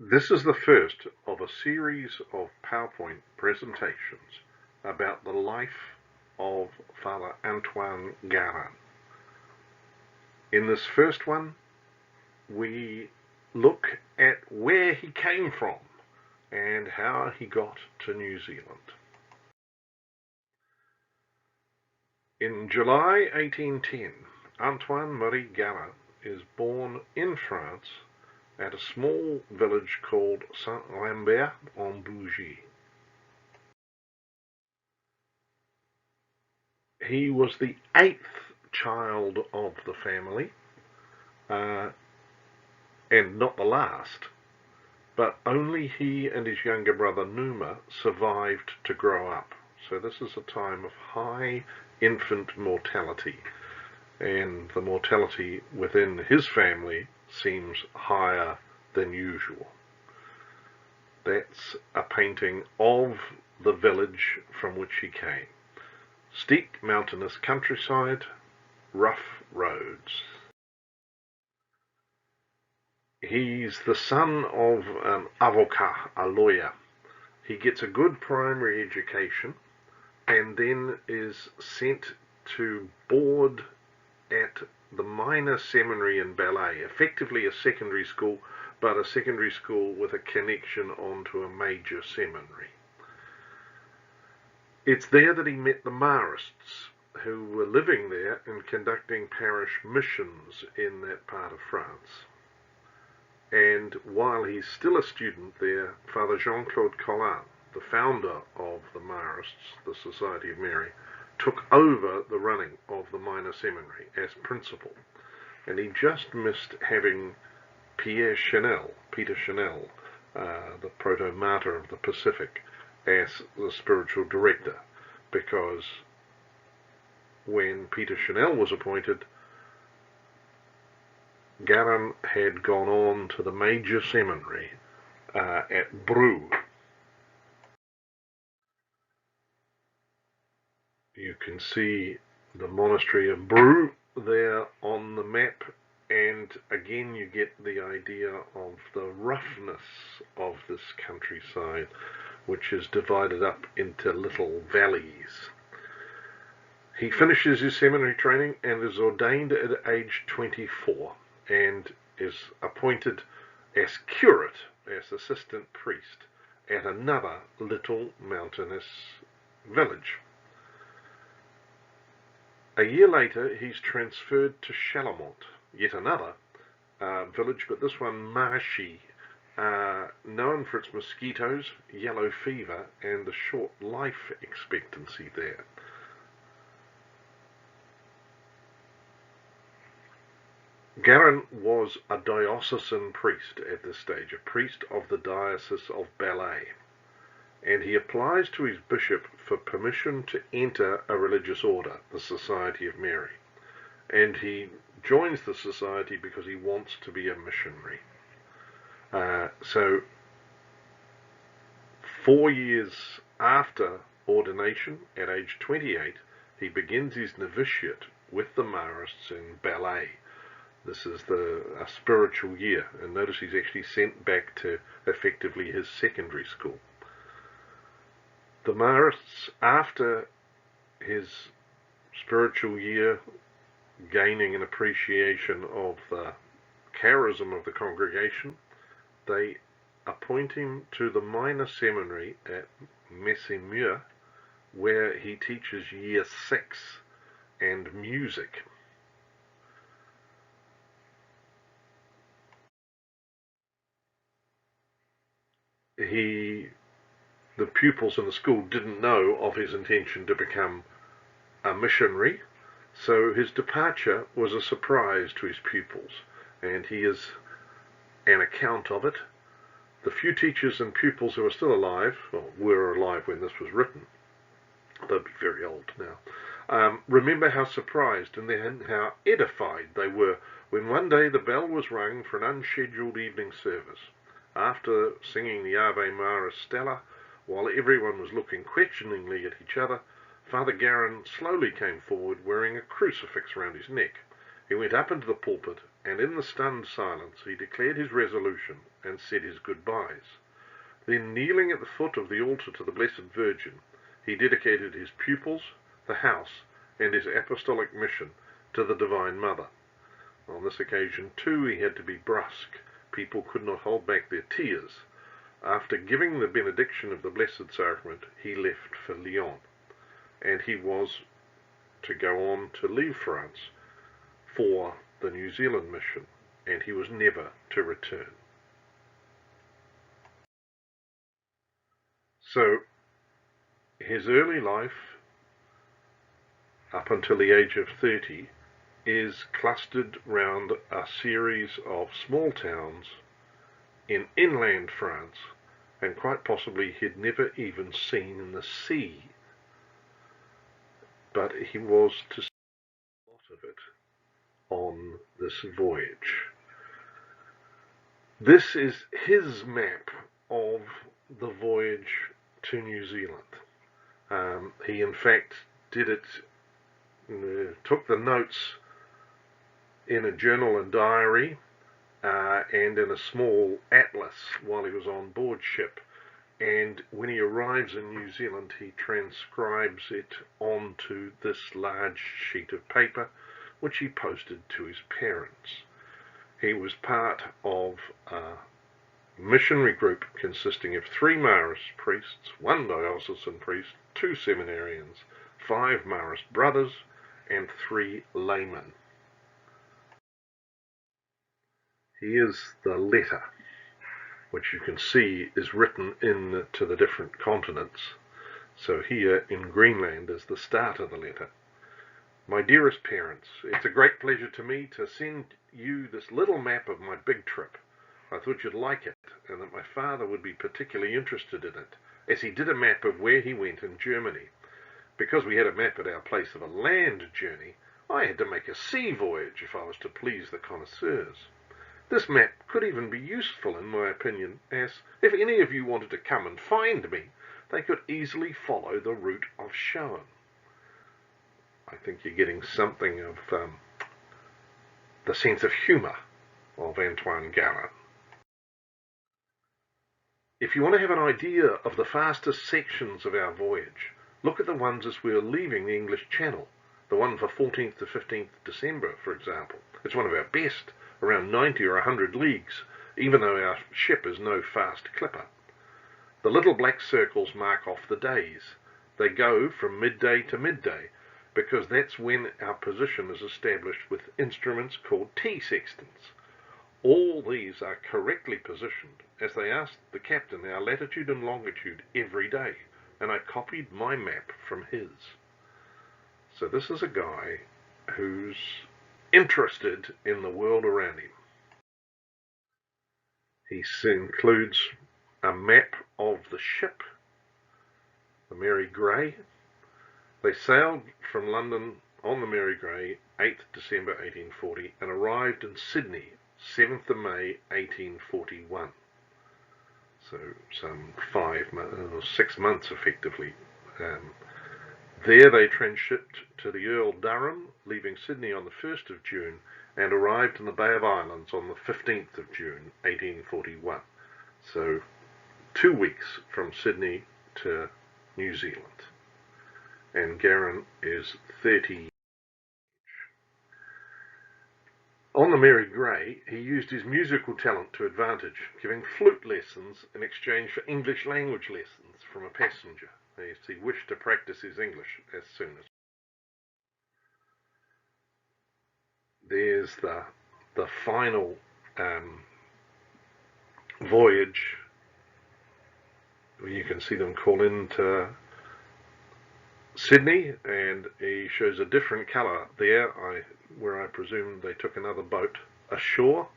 This is the first of a series of PowerPoint presentations about the life of Father Antoine Garin. In this first one, we look at where he came from and how he got to New Zealand. In July 1810, Antoine Marie Garin is born in France at a small village called Saint-Lambert-en-Bugey. He was the 8th child of the family, and not the last, but only he and his younger brother Numa survived to grow up. So this is a time of high infant mortality, and the mortality within his family seems higher than usual. That's a painting of the village from which he came. Steep mountainous countryside, rough roads. He's the son of an avocat, a lawyer. He gets a good primary education and then is sent to board at the minor seminary in Ballet, effectively a secondary school, but a secondary school with a connection onto a major seminary. It's there that he met the Marists, who were living there and conducting parish missions in that part of France. And while he's still a student there, Father Jean-Claude Collin, the founder of the Marists, the Society of Mary, took over the running of the minor seminary as principal. And he just missed having Peter Chanel, the proto-martyr of the Pacific, as the spiritual director, because when Peter Chanel was appointed, Garin had gone on to the major seminary at Brou. You can see the monastery of Brou there on the map, and again you get the idea of the roughness of this countryside, which is divided up into little valleys. He finishes his seminary training and is ordained at age 24 and is appointed as curate, as assistant priest, at another little mountainous village. A year later, he's transferred to Chalamont, yet another village, but this one Marshy, known for its mosquitoes, yellow fever, and the short life expectancy there. Garin was a diocesan priest at this stage, a priest of the Diocese of Ballet, and he applies to his bishop for permission to enter a religious order, the Society of Mary, and he joins the society because he wants to be a missionary. So 4 years after ordination, at age 28, he begins his novitiate with the Marists in Ballet. This is a spiritual year, and notice he's actually sent back to effectively his secondary school. The Marists, after his spiritual year, gaining an appreciation of the charism of the congregation, they appoint him to the minor seminary at Messemure, where he teaches year 6 and music. The pupils in the school didn't know of his intention to become a missionary, so his departure was a surprise to his pupils, and he is an account of it. The few teachers and pupils who are still alive, or were alive when this was written, they'll be very old now, remember how surprised and then how edified they were when one day the bell was rung for an unscheduled evening service. After singing the Ave Maris Stella, while everyone was looking questioningly at each other, Father Garin slowly came forward wearing a crucifix round his neck. He went up into the pulpit and in the stunned silence he declared his resolution and said his goodbyes. Then, kneeling at the foot of the altar to the Blessed Virgin, he dedicated his pupils, the house, and his apostolic mission to the Divine Mother. On this occasion, too, he had to be brusque. People could not hold back their tears. After giving the benediction of the Blessed Sacrament, he left for Lyon, and he was to go on to leave France for the New Zealand mission, and he was never to return. So, his early life, up until the age of 30, is clustered round a series of small towns in inland France, and quite possibly he'd never even seen the sea. But he was to see a lot of it on this voyage. This is his map of the voyage to New Zealand. He in fact did it, took the notes in a journal and diary, and in a small atlas while he was on board ship. And when he arrives in New Zealand, he transcribes it onto this large sheet of paper, which he posted to his parents. He was part of a missionary group consisting of 3 Marist priests, 1 diocesan priest, 2 seminarians, 5 Marist brothers, and 3 laymen. Here's the letter, which you can see is written into the different continents. So here in Greenland is the start of the letter. My dearest parents, it's a great pleasure to me to send you this little map of my big trip. I thought you'd like it, and that my father would be particularly interested in it, as he did a map of where he went in Germany. Because we had a map at our place of a land journey, I had to make a sea voyage if I was to please the connoisseurs. This map could even be useful, in my opinion, as if any of you wanted to come and find me, they could easily follow the route I've shown. I think you're getting something of the sense of humour of Antoine Garin. If you want to have an idea of the fastest sections of our voyage, look at the ones as we are leaving the English Channel. The one for 14th to 15th December, for example. It's one of our best, around 90 or 100 leagues, even though our ship is no fast clipper. The little black circles mark off the days. They go from midday to midday, because that's when our position is established with instruments called T-sextants. All these are correctly positioned, as they asked the captain our latitude and longitude every day, and I copied my map from his. So this is a guy who's interested in the world around him. He includes a map of the ship, the Mary Grey. They sailed from London on the Mary Grey 8th December 1840 and arrived in Sydney 7th of May 1841. So some 6 months effectively. There they transshipped to the Earl Durham, leaving Sydney on the 1st of June, and arrived in the Bay of Islands on the 15th of June 1841. So 2 weeks from Sydney to New Zealand. And Garin is 30. On the Mary Grey, he used his musical talent to advantage, giving flute lessons in exchange for English language lessons from a passenger, as he wished to practice his English as soon as. There's the final voyage, where you can see them call into Sydney, and he shows a different colour there, where I presume they took another boat ashore,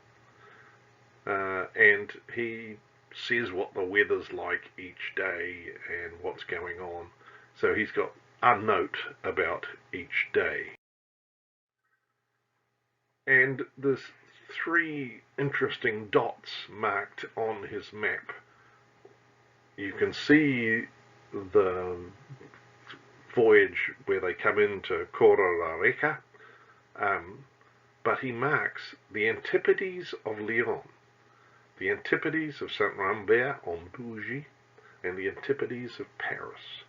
and he says what the weather's like each day and what's going on. So he's got a note about each day. And there's 3 interesting dots marked on his map. You can see the voyage where they come into Kororareka, but he marks the antipodes of Lyon, the antipodes of Saint-Rambert-en-Bugey, and the antipodes of Paris.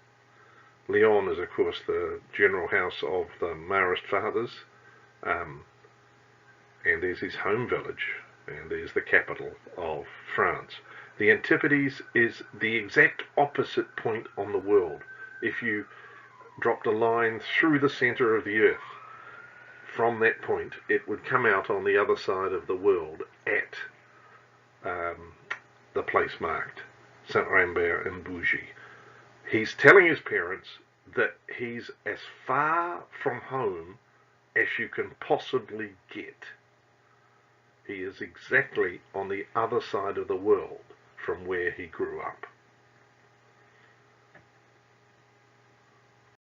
Lyon is, of course, the general house of the Marist fathers, and there's his home village, and there's the capital of France. The antipodes is the exact opposite point on the world. If you dropped a line through the center of the earth, from that point, it would come out on the other side of the world at the place marked, Saint-Rambert-en-Bugey. He's telling his parents that he's as far from home as you can possibly get. He is exactly on the other side of the world from where he grew up.